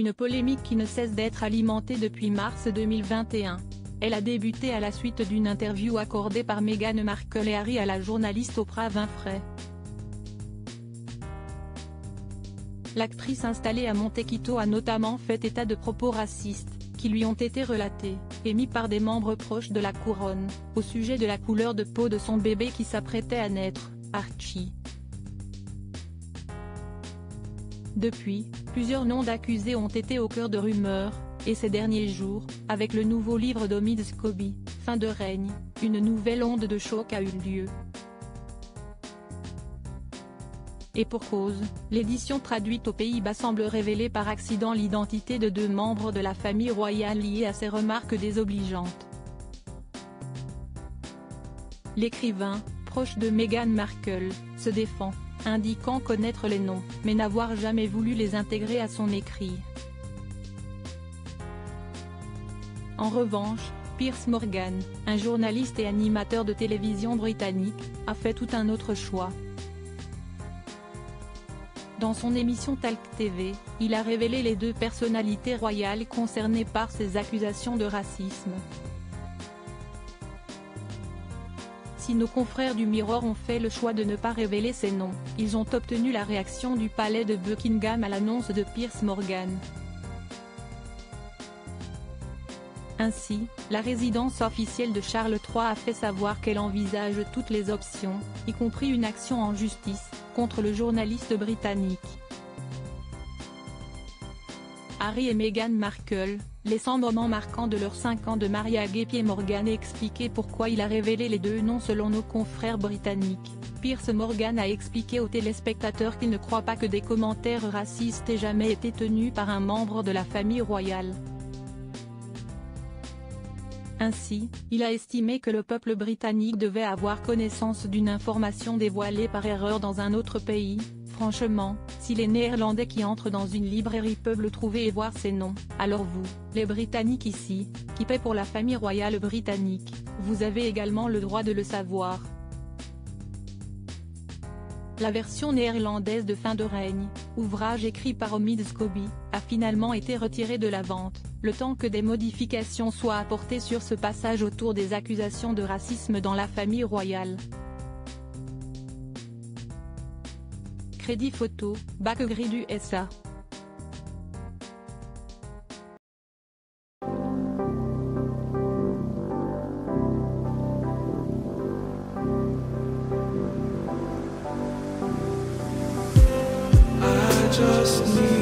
Une polémique qui ne cesse d'être alimentée depuis mars 2021. Elle a débuté à la suite d'une interview accordée par Meghan Markle et Harry à la journaliste Oprah Winfrey. L'actrice installée à Montecito a notamment fait état de propos racistes, qui lui ont été relatés, émis par des membres proches de la couronne, au sujet de la couleur de peau de son bébé qui s'apprêtait à naître, Archie. Depuis, plusieurs noms d'accusés ont été au cœur de rumeurs, et ces derniers jours, avec le nouveau livre d'Omid Scobie, Fin de règne, une nouvelle onde de choc a eu lieu. Et pour cause, l'édition traduite aux Pays-Bas semble révéler par accident l'identité de deux membres de la famille royale liés à ces remarques désobligeantes. L'écrivain, proche de Meghan Markle, se défend, indiquant connaître les noms, mais n'avoir jamais voulu les intégrer à son écrit. En revanche, Piers Morgan, un journaliste et animateur de télévision britannique, a fait tout un autre choix. Dans son émission Talk TV, il a révélé les deux personnalités royales concernées par ces accusations de racisme. Si nos confrères du Mirror ont fait le choix de ne pas révéler ces noms, ils ont obtenu la réaction du palais de Buckingham à l'annonce de Piers Morgan. Ainsi, la résidence officielle de Charles III a fait savoir qu'elle envisage toutes les options, y compris une action en justice, contre le journaliste britannique. Harry et Meghan Markle, les 100 moments marquants de leurs 5 ans de mariage. Piers Morgan a expliqué pourquoi il a révélé les deux noms selon nos confrères britanniques. Piers Morgan a expliqué aux téléspectateurs qu'il ne croit pas que des commentaires racistes aient jamais été tenus par un membre de la famille royale. Ainsi, il a estimé que le peuple britannique devait avoir connaissance d'une information dévoilée par erreur dans un autre pays. Franchement, si les Néerlandais qui entrent dans une librairie peuvent le trouver et voir ses noms, alors vous, les Britanniques ici, qui paient pour la famille royale britannique, vous avez également le droit de le savoir. La version néerlandaise de Fin de règne, ouvrage écrit par Omid Scobie, a finalement été retirée de la vente, le temps que des modifications soient apportées sur ce passage autour des accusations de racisme dans la famille royale. Crédit photo, Bakegri du SA. Just need